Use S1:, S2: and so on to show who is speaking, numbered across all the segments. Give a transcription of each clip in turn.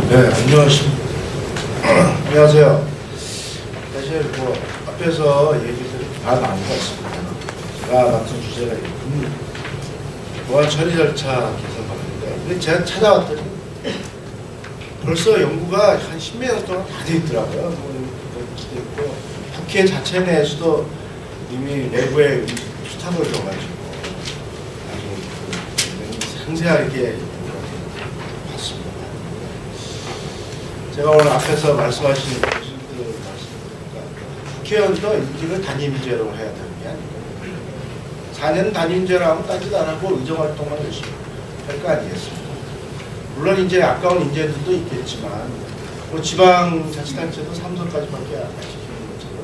S1: 네, 안녕하십니까. 안녕하세요. 사실 뭐 앞에서 얘기들이 다 나온 것 같습니다. 제가 맡은 주제가 보안 처리 절차 개선하는데 제가 찾아왔더니 벌써 연구가 한 10몇 년 동안 다 돼 있더라고요. 있고 국회 자체 내에서도 이미 내부에 수탁을 줘가지고 아주 상세하게 봤습니다. 제가 오늘 앞에서 말씀하신 그 국회의원도 임기를 단임제로 해야 되는 게 아니고 4년 단임제라고 따지도 안 하고 의정활동만 열심히 할 거 아니겠습니까? 물론 이제 아까운 인재들도 있겠지만 뭐 지방자치단체도 3선까지밖에 안 시키는 것처럼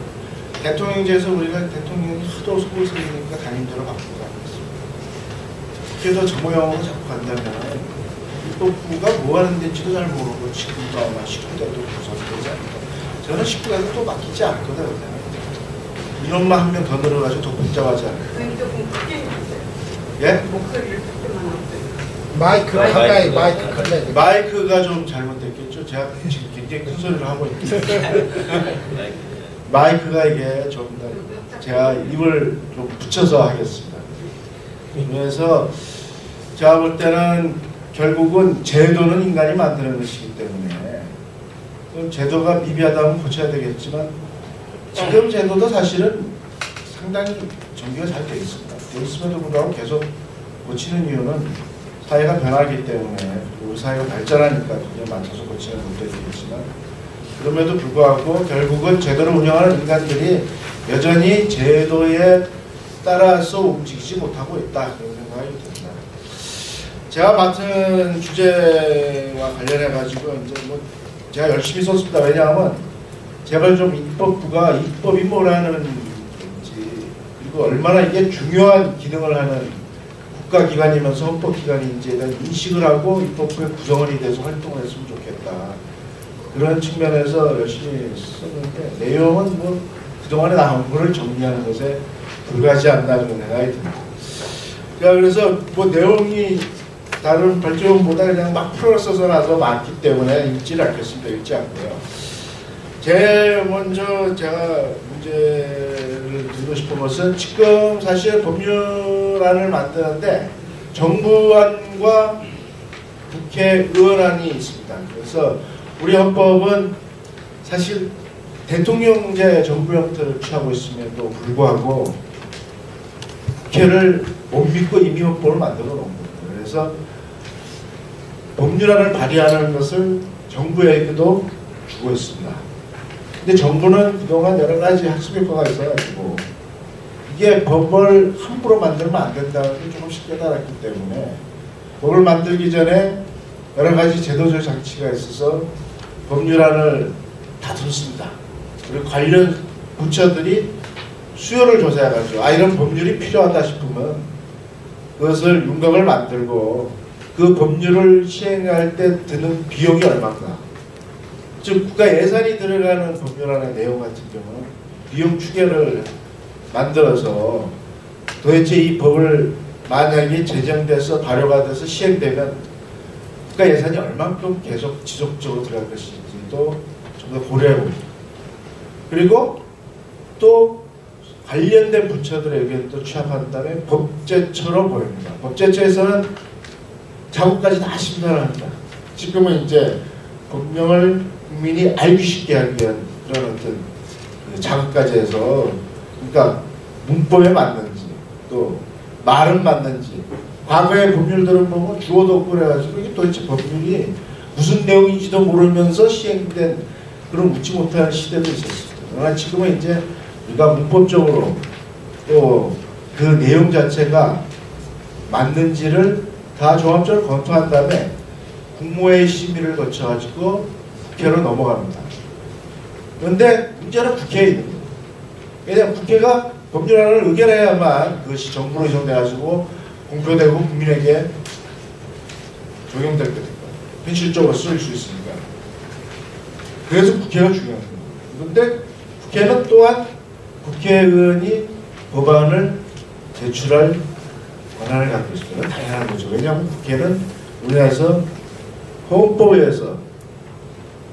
S1: 대통령제에서 우리가 대통령이 하도 속을 썩이니까 단임제로 바꾸고 가겠습니다. 국회도 저 모양으로 자꾸 간다면 입법부가 뭐 하는 데인지도 잘 모르고 지금도 아마 19대도 구성되지 않을까. 저는 19대도 또 맡기지 않거든요. 인원만 한 명 더 늘어가지고 더 복잡하지 않을까. 예?
S2: 목소리를 듣기만 하고
S3: 마이크 가까이 마이크 걸려.
S1: 마이크가 좀 잘못됐겠죠. 제가 지금 굉장히 큰 소리를 하고 있는데 마이크가 이게 좀 더 제가 입을 좀 붙여서 하겠습니다. 그래서 제가 볼 때는 결국은 제도는 인간이 만드는 것이기 때문에 그럼 제도가 미비하다면 고쳐야 되겠지만 지금 제도도 사실은 상당히 정비가 잘 되어 있습니다. 되어 있음에도 불구하고 계속 고치는 이유는 사회가 변하기 때문에 우리 사회가 발전하니까 맞춰서 고치는 문제도 있지만 그럼에도 불구하고 결국은 제도를 운영하는 인간들이 여전히 제도에 따라서 움직이지 못하고 있다 그런 생각이 듭니다. 제가 맡은 주제와 관련해 가지고 이제 뭐 제가 열심히 썼습니다. 왜냐하면 제발 좀 입법부가 입법이 뭐라는 건지 그리고 얼마나 이게 중요한 기능을 하는 국가기관이면서 헌법기관인지에 대한 인식을 하고 입법부의 구성원이 돼서 활동을 했으면 좋겠다. 그런 측면에서 열심히 썼는데 내용은 뭐 그동안에 나온 거를 정리하는 것에 불과하지 않나 그런 생각이 듭니다. 그래서 뭐 내용이 다른 발전보다 그냥 막 풀어 써서 나서 많기 때문에 읽지를 않겠습니다. 읽지 않고요. 제일 먼저 제가 문제를 드리고 싶은 것은 지금 사실 법률안을 만드는데 정부안과 국회의원안이 있습니다. 그래서 우리 헌법은 사실 대통령제 정부 형태를 취하고 있음에도 불구하고 국회를 못 믿고 이미 헌법을 만들어 놓은 겁니다. 그래서 법률안을 발의하는 것을 정부에게도 주고 있습니다. 근데 정부는 그동안 여러 가지 학습 효과가 있어가지고 이게 법을 함부로 만들면 안 된다는 걸 조금씩 깨달았기 때문에 법을 만들기 전에 여러 가지 제도적 장치가 있어서 법률안을 다듬습니다. 그리고 관련 부처들이 수요를 조사해가지고 이런 법률이 필요하다 싶으면 그것을 윤곽을 만들고 그 법률을 시행할 때 드는 비용이 얼마인가. 즉 국가 예산이 들어가는 법률안의 내용 같은 경우는 비용 추계를 만들어서 도대체 이 법을 만약에 제정돼서 발효가 돼서 시행되면 국가 예산이 얼만큼 계속 지속적으로 들어갈 것인지도 좀 더 고려해 봅니다. 그리고 또 관련된 부처들에게 또 취합한 다음에 법제처로 보입니다. 법제처에서는 작업까지 다 심사를 합니다. 지금은 이제 법령을 국민이 알기 쉽게 하기 위한 그런 어떤 작업까지 해서 그러니까 문법에 맞는지 또 말은 맞는지 과거의 법률들은 보면 주어도 없고 그래가지고 이게 도대체 법률이 무슨 내용인지도 모르면서 시행된 그런 묻지 못할 시대도 있었습니다. 그러나 지금은 이제 우리가 문법적으로 또 그 내용 자체가 맞는지를 다 종합적으로 검토한 다음에 국무회의 심의를 거쳐가지고 국회로 넘어갑니다. 그런데 문제는 국회에 있는 거예요. 왜냐하면 국회가 법률안을 의결해야만 그것이 정부로 이전돼가지고 공표되고 국민에게 적용될 거니까 현실적으로 쓰일 수 있으니까. 그래서 국회가 중요한 거예요. 그런데 국회는 또한 국회의원이 법안을 제출할 권한을 갖고 있습니다. 당연한 거죠. 왜냐하면 국회는 우리나라에서 헌법에 의해서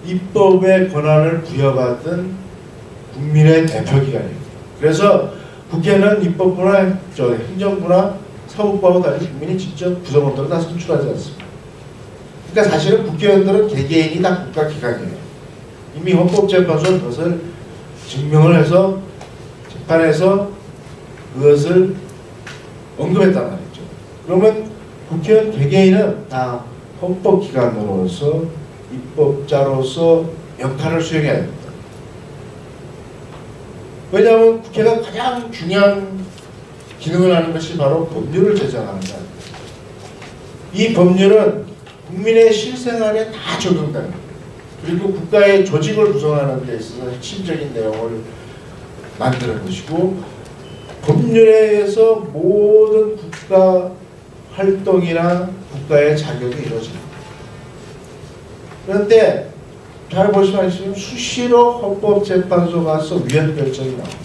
S1: 입법의 권한을 부여받은 국민의 대표기관입니다. 그래서 국회는 입법부나 행정부나 사법부하고 달리 국민이 직접 구성원들을 다 선출하지 않습니다. 그러니까 사실은 국회의원들은 개개인이 다 국가기관이에요. 이미 헌법재판소는 그것을 증명을 해서 재판에서 그것을 언급했단 말이죠. 그러면 국회의원 개개인은 다 헌법기관으로서 입법자로서 역할을 수행해야 됩니다. 왜냐하면 국회가 가장 중요한 기능을 하는 것이 바로 법률을 제정하는 거예요. 이 법률은 국민의 실생활에 다 적용됩니다. 그리고 국가의 조직을 구성하는 데 있어서 핵심적인 내용을 만드는 것이고, 법률에 의해서 모든 국가 활동이나 국가의 자격이 이루어집니다. 그런데 잘 보시면 수시로 헌법재판소 가서 위헌 결정이 나옵니다.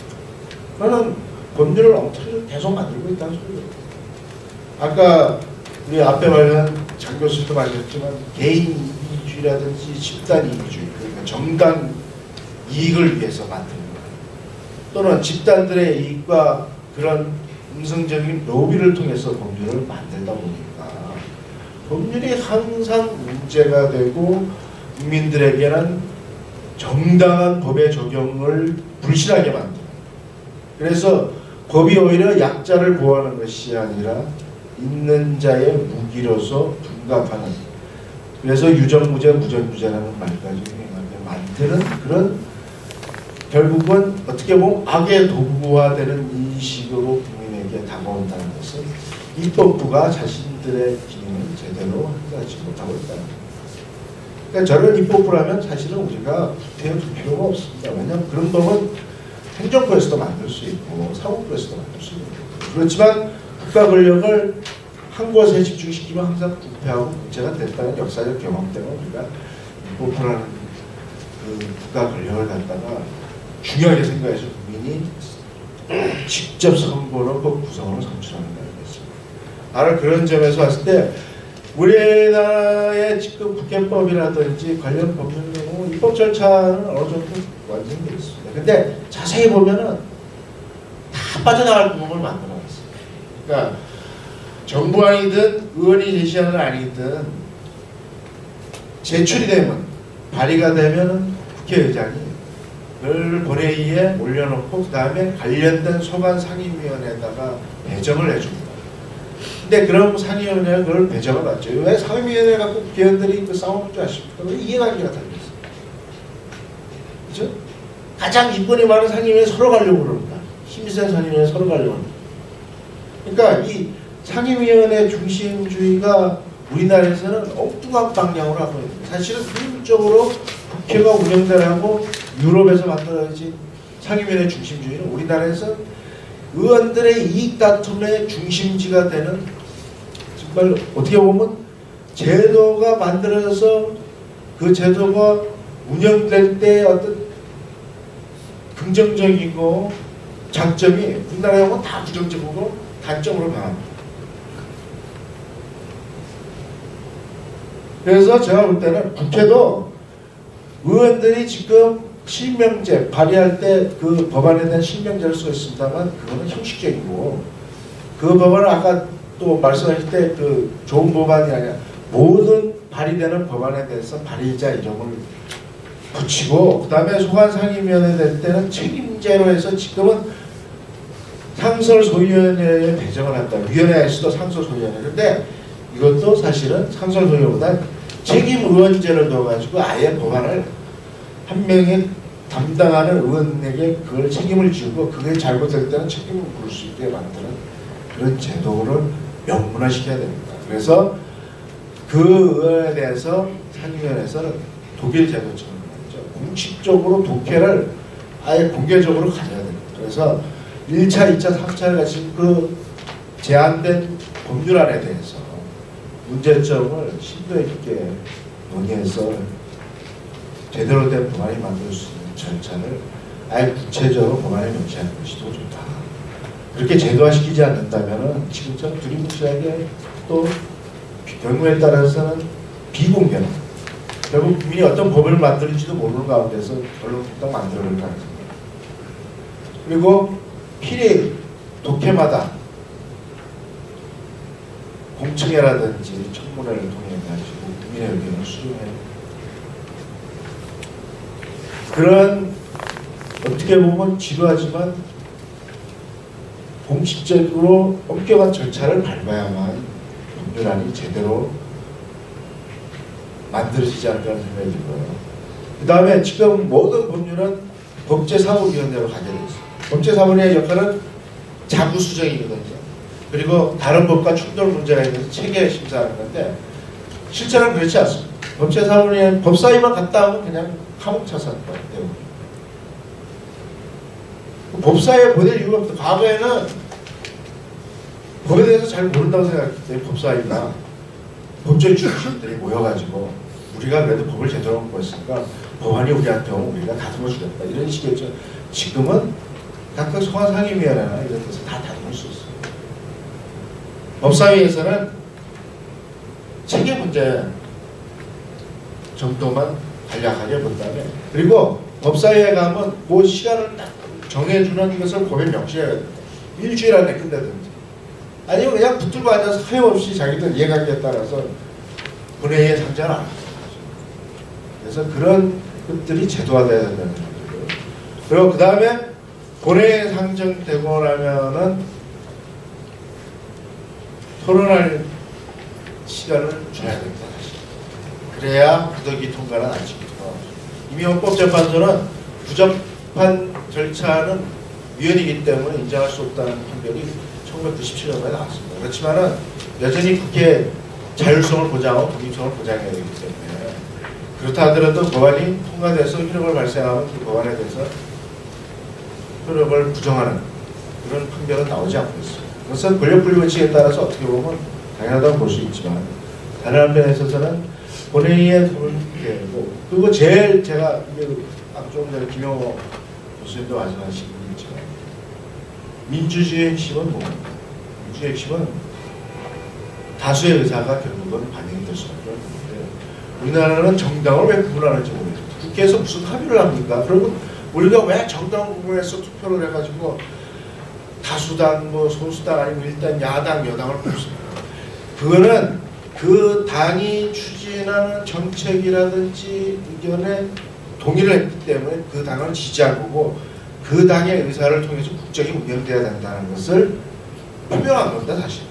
S1: 그거는 법률을 엉터리로 계속 만들고 있다는 소리예요. 아까 우리 앞에 말한 장 교수도 말했지만 개인 이익주의라든지 집단 이익주의, 그러니까 정당 이익을 위해서 만드는 거예요. 또는 집단들의 이익과 그런 음성적인 로비를 통해서 법률을 만들다 보니까 법률이 항상 문제가 되고 국민들에게는 정당한 법의 적용을 불신하게 만듭니다. 그래서 법이 오히려 약자를 보호하는 것이 아니라 있는 자의 무기로서 둔갑하는, 그래서 유전무죄 무전유죄라는 말까지 만드는 그런, 결국은 어떻게 보면 악의 도구화되는 인식으로 국민에게 다가온다는 것은 입법부가 자신들의 기능을 제대로 하지 못하고 있다는 겁니다. 그러니까 저런 입법부라면 사실은 우리가 구태여 둘 필요가 없습니다. 왜냐하면 그런 법은 행정부에서도 만들 수 있고 사법부에서도 만들 수 있고, 그렇지만 국가 권력을 한 곳에 집중시키면 항상 부패하고 문제가 됐다는 역사적 경험 때문에 우리가 입법부라는 그 국가 권력을 갖다가 중요하게 생각해서 국민이 직접 선거로 그 구성원을 선출한다는 것입니다. 바로 그런 점에서 봤을 때 우리나라의 지금 국회법이라든지 관련 법률 경우 입법 절차는 어느 정도 완성되어 있습니다. 근데 자세히 보면은 다 빠져나갈 구멍을 만들어 놨습니다. 그러니까 정부안이든 의원이 제시하는 안이든 제출이 되면, 발의가 되면은 국회의장이 그걸 본회의에 올려놓고 그 다음에 관련된 소관 상임위원회에다가 배정을 해줍니다. 근데 그럼 상임위원회가 그걸 배정을 받죠. 왜 상임위원회 갖고 국회의원들이 그 싸우는 줄 아십니까? 왜 이해관계가 달렸어요. 그죠? 가장 인권이 많은 상임위에 서로 가려고 그럽니다. 힘이 센 상임위에 서로 가려고 합니다. 그러니까 이 상임위원회 중심주의가 우리나라에서는 엉뚱한 방향으로 하고 있습니다. 사실은 근본적으로 국회가 운영되라고 유럽에서 만들어진 상임위원회 중심주의는 우리나라에서 의원들의 이익 다툼의 중심지가 되는, 정말 어떻게 보면 제도가 만들어져서 그 제도가 운영될 때 어떤 긍정적이고 장점이 우리나라에 보면 다 부정적으로 단점으로 강합니다. 그래서 제가 볼 때는 국회도 의원들이 지금 실명제 발의할 때 그 법안에 대한 실명제를 쓰고 있습니다만 그거는 형식적이고, 그 법안은 아까 또 말씀하실 때 그 좋은 법안이 아니라 모든 발의되는 법안에 대해서 발의자 이름을 붙이고, 그 다음에 소관상임위원회 될 때는 책임제로 해서 지금은 상설소위원회에 배정을 한다. 위원회에서도 상설소위원회. 근데 이것도 사실은 상설소위보다 책임의원제를 넣어가지고 아예 법안을 한 명이 담당하는 의원에게 그걸 책임을 지고 그게 잘못될 때는 책임을 물을 수 있게 만드는 그런 제도를 명문화시켜야 됩니다. 그래서 그 의원에 대해서 상임위원회에서는 독일 제도처럼 말이죠. 공식적으로 독해를 아예 공개적으로 가져야 됩니다. 그래서 1차, 2차, 3차를 가진 그 제안된 법률안에 대해서 문제점을 심도 있게 논의해서 제대로 된 법안이 만들 수 있는 절차를 아예 구체적으로 법안에 명시하는 것이 더 좋다. 그렇게 제도화시키지 않는다면 지금처럼 두리뭉실하게 또 경우에 따라서는 비공개로 결국 국민이 어떤 법을 만들지도 모르는 가운데서 결론 딱 만들어낼 가능성이. 그리고 필히 독해마다 공청회라든지 청문회를 통해 가지고 국민의 의견을 수렴해. 그런 어떻게 보면 지루하지만 공식적으로 엄격한 절차를 밟아야만 법률안이 제대로 만들어지지 않을까라는 생각이 들고요. 그 다음에 지금 모든 법률은 법제사법위원회로 가게 되어 있습니다. 법제사법위원회의 역할은 자구수정이거든요. 그리고 다른 법과 충돌 문제가 있어서 체계 심사하는 건데 실제로는 그렇지 않습니다. 법제사법위원회는 법사위만 갔다 하면 그냥 감옥차사할 거예요. 법사위에 보낼 이유가 없다. 과거에는 법에 대해서 잘 모른다고 생각했기 때문에 법사위나 법조인 출신들이 모여가지고 우리가 그래도 법을 제대로 못 봤으니까 법안이 우리한테 오면 우리가 다듬어 주겠다 이런 식이었죠. 지금은 각각 소관상임위원회나 이런 데서 다 다듬을 수 있어요. 법사위에서는 체계 문제 정도만 간략하게 본 다음에 그리고 법사위에 가면 그 시간을 딱 정해주는 것을 법에 명시해야 됩니다. 일주일 안에 끝내든지 아니면 그냥 붙들고 앉아서 하염없이 자기들 이해관계에 따라서 본회의에 상정을 안 합니다. 그래서 그런 것들이 제도화되어야 된다는 거고요. 그리고 그 다음에 본회의에 상정되고 나면은 토론할 시간을 줘야 된다. 그래야 부득이 통과는 안 시키고 이미 헌법재판소는 부적판 절차는 위헌이기 때문에 인정할 수 없다는 판결이 1997년에 나왔습니다. 그렇지만은 여전히 국회 자율성을 보장하고 독립성을 보장해야 되기 때문에 그렇다 하더라도 법안이 통과돼서 효력을 발생하면 그 법안에 대해서 효력을 부정하는 그런 판결은 나오지 않고 있습니다. 그것은 권력분립원칙에 따라서 어떻게 보면 당연하다고 볼 수 있지만 다른 한편에 있어서는 본회의에 토론되고 그리고 제일 제가 조금 전에 김영호 교수님도 말씀하신 분이지만 민주주의의 핵심은 뭡니까? 민주주의의 핵심은 다수의 의사가 결국은 반영이 될 수밖에 없는데 우리나라는 정당을 왜 구분하는지 모르겠어요. 국회에서 무슨 합의를 합니까? 그러면 우리가 왜 정당 구분해서 투표를 해가지고 다수당, 뭐 소수당 아니면 일단 야당, 여당을 뽑습니다. 그거는 그 당이 추진하는 정책이라든지 의견에 동의를 했기 때문에 그 당을 지지한 거고 그 당의 의사를 통해서 국정이 운영돼야 된다는 것을 표명한 겁니다, 사실.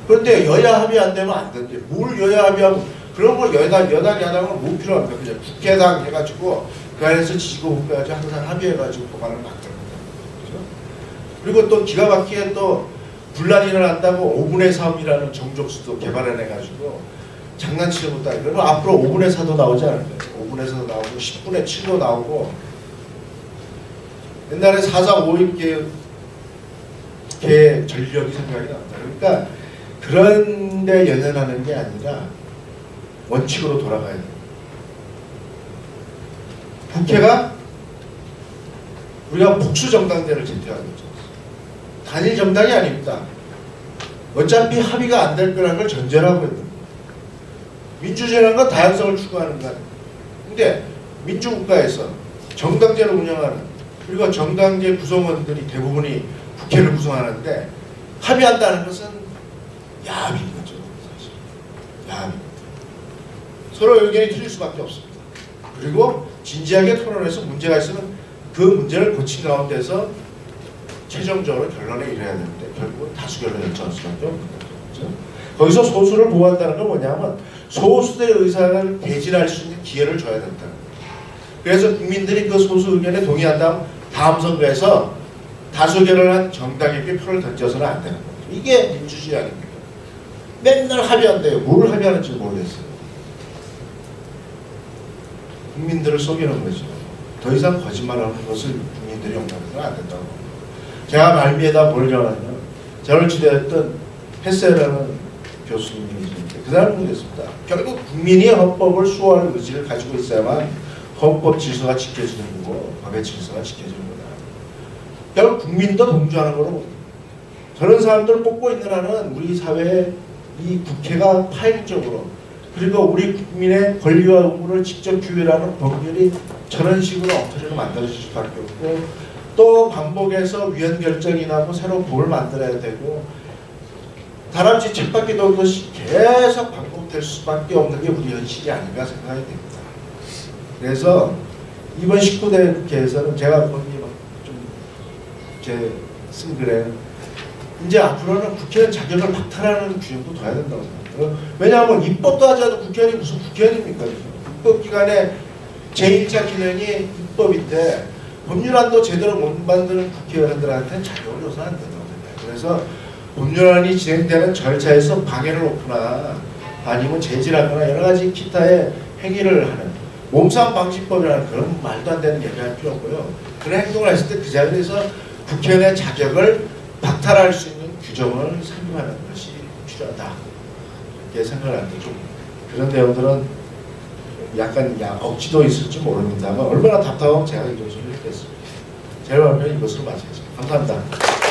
S1: 그런데 여야 합의 안 되면 안 된대. 뭘 여야 합의하면 그런 걸 여당, 야당은 뭐 필요합니까? 그냥 국회당 해가지고 그 안에서 지지고 후보까지 항상 합의해가지고 법안을 만듭니다. 그렇죠? 그리고 또 기가 막히게 또 분란이 일어난다고 5분의 3이라는 정족수도 개발해내가지고 장난치는 것도 아니고 그러면 앞으로 5분의 4도 나오지 않을까요? 5분의 4도 나오고 10분의 7도 나오고 옛날에 4.4 5.1 개 전력이 생각이 납니다. 그러니까 그런 데 연연하는 게 아니라 원칙으로 돌아가야 돼요. 국회가 우리가 복수정당제를 제퇴하고 있죠. 단일 정당이 아닙니다. 어차피 합의가 안 될 거라는 걸 전제로 하고 있는 거예요. 민주주의라는 건 다양성을 추구하는 것. 근데 민주국가에서 정당제를 운영하는 그리고 정당제 구성원들이 대부분이 국회를 구성하는데 합의한다는 것은 야합인 거죠. 사실. 야합. 서로 의견이 틀릴 수밖에 없습니다. 그리고 진지하게 토론해서 문제가 있으면 그 문제를 고친 가운데서 최종적으로 결론에 이래야 되는데 결국은 다수결로 결정할 수밖에 없는 거죠. 거기서 소수를 보호한다는 건 뭐냐면 소수의 의사를 개진할 수 있는 기회를 줘야 된다는 거예요. 그래서 국민들이 그 소수 의견에 동의한다면 다음 선거에서 다수결을 한 정당에게 표를 던져서는 안 되는 거죠. 이게 민주주의 아닙니까? 맨날 합의한대요. 뭘 합의하는지 모르겠어요. 국민들을 속이는 거죠. 더 이상 거짓말하는 것을 국민들이 용납해서는 안 된다고 합니다. 제가 말미에다 뭘 적었냐면 저를 지도했던 헤세라는 교수님이 있는데 그 사람은 그랬습니다. 결국 국민이 헌법을 수호할 의지를 가지고 있어야만 헌법 질서가 지켜지는 거고 법의 질서가 지켜지는 거다. 결국 국민도 동조하는 거로 저런 사람들을 뽑고 있는 한은 우리 사회에 이 국회가 파일적으로 그리고 우리 국민의 권리와 의무를 직접 규율하는 법률이 저런 식으로 엉터리로 만들어질 수밖에 없고, 또 반복해서 위헌 결정이 나고 새로 법을 만들어야 되고, 다람쥐 쳇바퀴 돌듯이 계속 반복될 수밖에 없는 게 우리 현실이 아닌가 생각이 됩니다. 그래서 이번 19대 국회에서는 제가 거기 제 쓴 글에 이제 앞으로는 국회의원 자격을 박탈하는 규정도 둬야 된다고 생각해요. 왜냐하면 입법도 하지 않은 국회의원이 무슨 국회의원입니까? 입법기관의 제1차 기능이 입법인데 법률안도 제대로 못 만드는 국회의원들한테는 자격을 줘서 안 된다고 생각해요. 그래서 법률안이 진행되는 절차에서 방해를 놓거나 아니면 제지하거나 여러 가지 기타의 행위를 하는 몸싸움 방지법이라는 그런 말도 안 되는 얘기할 필요 없고요. 그런 행동을 했을 때 그 자리에서 국회의원의 자격을 박탈할 수 있는 규정을 설명하는 것이 필요하다. 이렇게 생각을 하는데 좀 그런 내용들은 약간 억지도 있을지 모릅니다만 얼마나 답답하면 제가 이런 소리를 했겠습니다. 제 발표는 이것으로 마치겠습니다. 감사합니다.